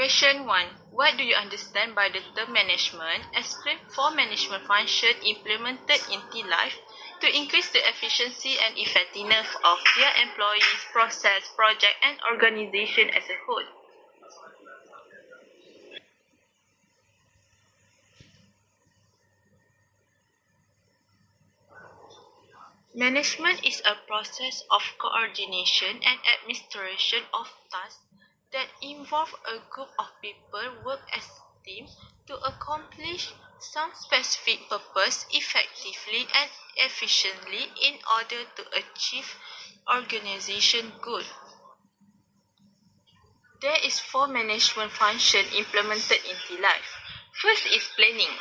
Question 1. What do you understand by the term management? Explain 4 management functions implemented in T-Life to increase the efficiency and effectiveness of their employees, process, project, and organization as a whole. Management is a process of coordination and administration of tasks that involve a group of people work as a team to accomplish some specific purpose effectively and efficiently in order to achieve organization goal. There is 4 management functions implemented in T-Life. First is planning.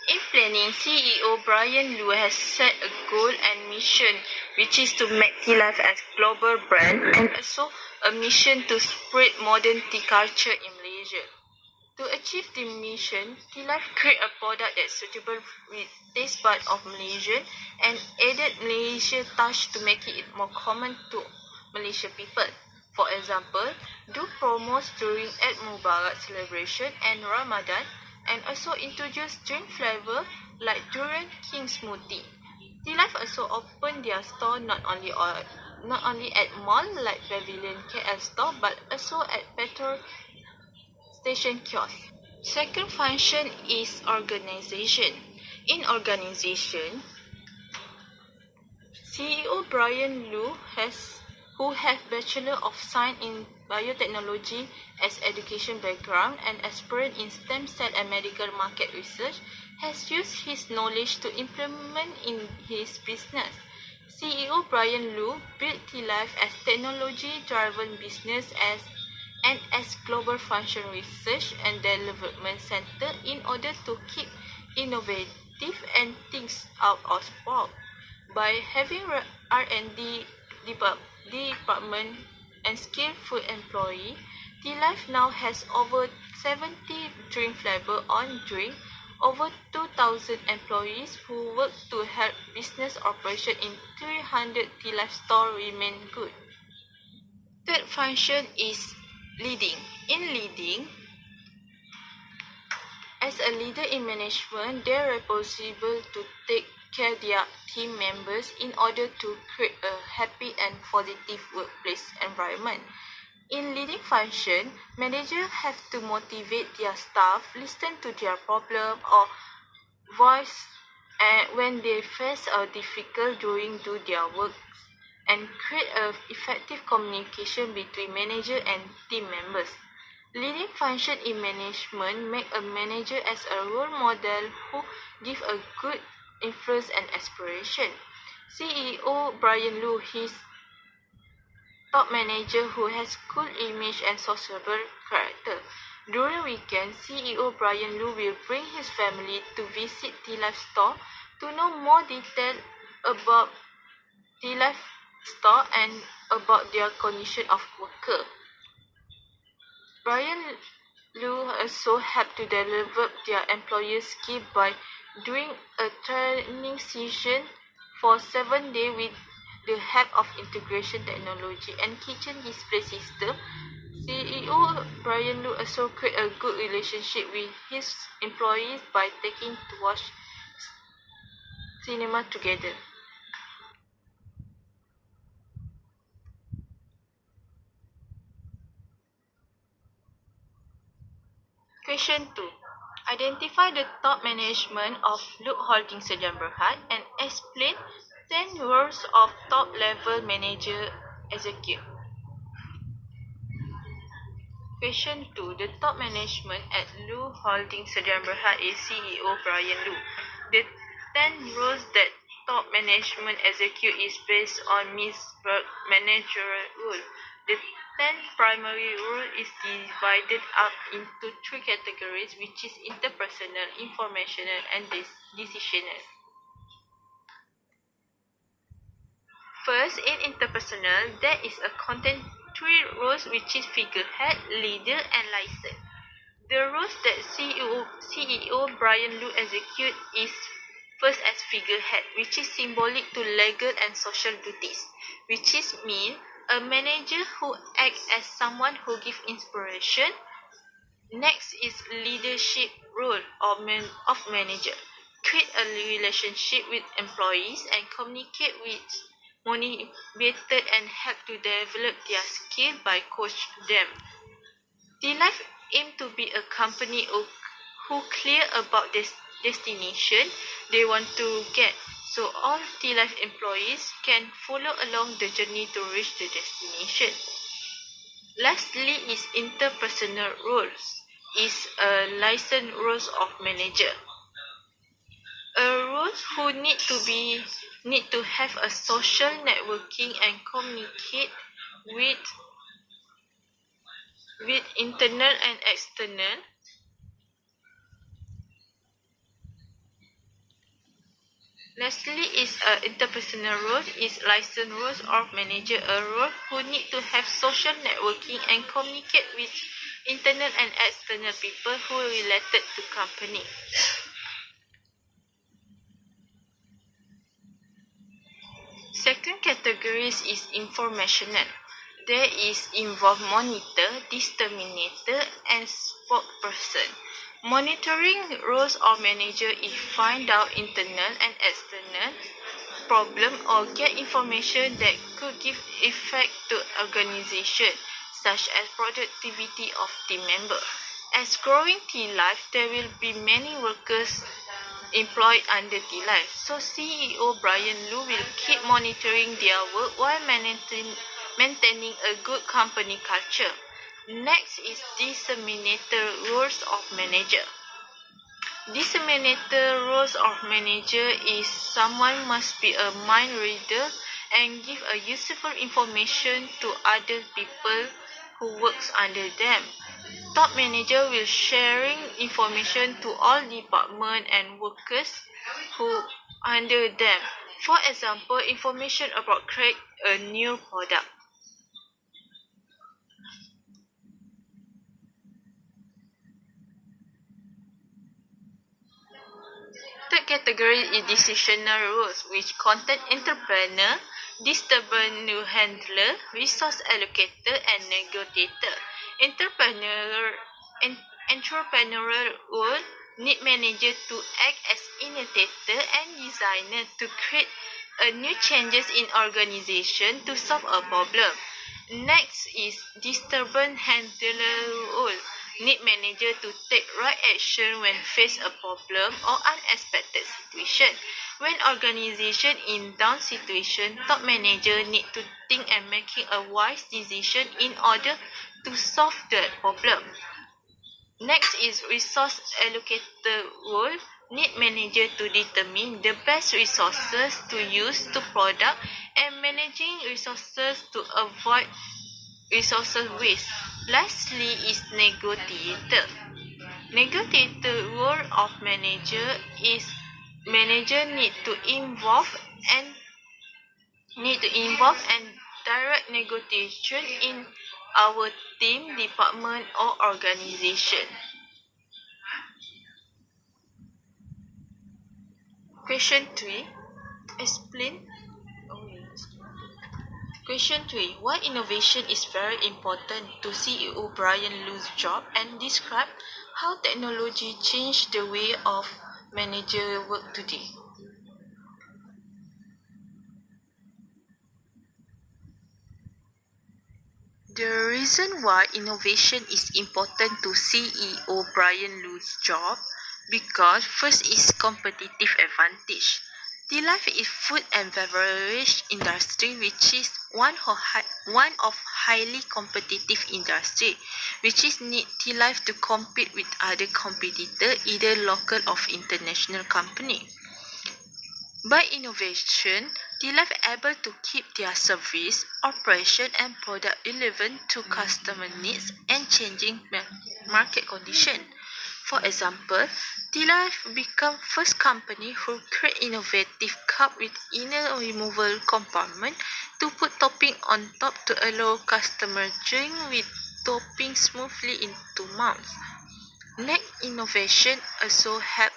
In planning, CEO Brian Liu has set a goal and mission, which is to make T-Life as global brand and also a mission to spread modern tea culture in Malaysia. To achieve the mission, T-Life create a product that's suitable with taste bud of Malaysian and added Malaysia touch to make it more common to Malaysian people. For example, do promos during Eid Mubarak celebration and Ramadan, and also introduce drink flavor like Durian King Smoothie. T-Life also opened their store not only at mall like Pavilion KL store, but also at petrol station kiosk. Second function is organization. In organization, CEO Brian Liu who has Bachelor of Science in Biotechnology as education background and experience in stem cell and medical market research, has used his knowledge to implement in his business. CEO Brian Liu built T-Life as technology-driven business as global function research and development center in order to keep innovative and things out of box. By having R&D department and skillful employee, T-Life now has over 70 drink flavor on drink, over 2,000 employees who work to help business operation in 300 T-Life store remain good. Third function is leading. In leading, as a leader in management, they are responsible to take care of their team members in order to create a happy and positive workplace environment. In leading function, managers have to motivate their staff, listen to their problem or voice when they face a difficult during do their work, and create a effective communication between manager and team members. Leading function in management make a manager as a role model who give a good influence and aspiration. CEO Brian Liu, his top manager who has good image and sociable character. During weekend, CEO Brian Liu will bring his family to visit T-Life store to know more detail about T-Life store and about their condition of worker. Brian Liu also helped to develop their employee skill by doing a training session for 7 days with the help of integration technology and kitchen display system. CEO Brian Liu also create a good relationship with his employees by taking to watch cinema together. Question 2. Identify the top management of Look Holding Sdn Bhd and explain 10 roles of top level manager execute. Question 2. The top management at Look Holding Sdn Bhd is CEO Brian Liu. The 10 roles that top management execute is based on Ms. Berg's managerial role. The 10 primary role is divided up into 3 categories, which is interpersonal, informational, and decisional. First, in interpersonal, there is a content 3 roles, which is figurehead, leader, and license. The roles that CEO Brian Liu execute is first as figurehead, which is symbolic to legal and social duties, which is mean a manager who acts as someone who gives inspiration, Next is leadership role of manager. Create a relationship with employees and communicate with motivated and help to develop their skill by coach them. T-Life aim to be a company who clear about this destination they want to get, so all T-Life employees can follow along the journey to reach the destination. Lastly is interpersonal roles, is a licensed roles of manager. A role who need to have a social networking and communicate with internal and external. Lastly is a interpersonal role is licensed roles of manager, a role who need to have social networking and communicate with internal and external people who are related to company. Second categories is informational. There is involve monitor, disseminator, and spokesperson. Monitoring roles of manager is find out internal and external problem or get information that could give effect to organization, such as productivity of team member. As growing T-Life, there will be many workers employed under T-Life. So CEO Brian Lu will keep monitoring their work while maintaining a good company culture. Next is disseminator roles of manager. Disseminator roles of manager is someone must be a mind reader and give a useful information to other people who works under them. Top manager will sharing information to all department and workers who under them. For example, information about create a new product. Third category is decisional roles, which contain entrepreneur, distributor handler, resource allocator, and negotiator. Entrepreneur, entrepreneurial role need manager to act as innovator and designer to create a new changes in organization to solve a problem. Next is disturbance handler role. Need manager to take right action when face a problem or unexpected situation. When organization in down situation, top manager need to think and making a wise decision in order to solve the problem. Next is resource allocator role. Need manager to determine the best resources to use to product and managing resources to avoid resources waste. Lastly is negotiator. Negotiator role of manager is manager and need to involve and direct negotiation in our team, department or organization. Question 3. Explain. Question 3. Why innovation is very important to CEO Brian Lu's job, and describe how technology changed the way of manager work today. The reason why innovation is important to CEO Brian Lu's job, because first is competitive advantage. T-Life is food and beverage industry, which is one of highly competitive industry, which is need T-Life to compete with other competitor, either local or international company. By innovation, T-Life able to keep their service, operation and product relevant to customer needs and changing market condition. For example, T-Life become first company who create innovative cup with inner removal compartment to put topping on top to allow customer drink with topping smoothly into mouth. Next innovation also help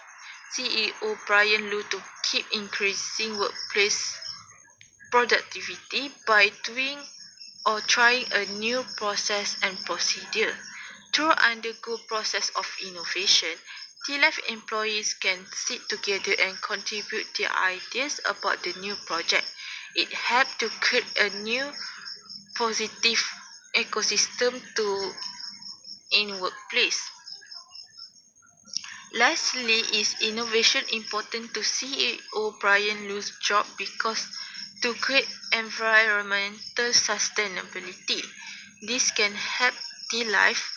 CEO Brian Lu to keep increasing workplace productivity by doing or trying a new process and procedure. Through undergo process of innovation, T-Life employees can sit together and contribute their ideas about the new project. It helps to create a new positive ecosystem to in workplace. Lastly, is innovation important to CEO Brian Liu's job because to create environmental sustainability. This can help T-Life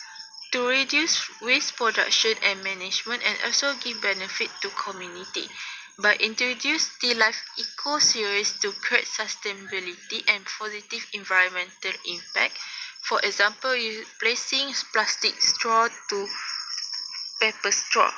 to reduce waste production and management and also give benefit to community. By introduce T-Life Eco Series to create sustainability and positive environmental impact. For example, replacing plastic straw to paper straw.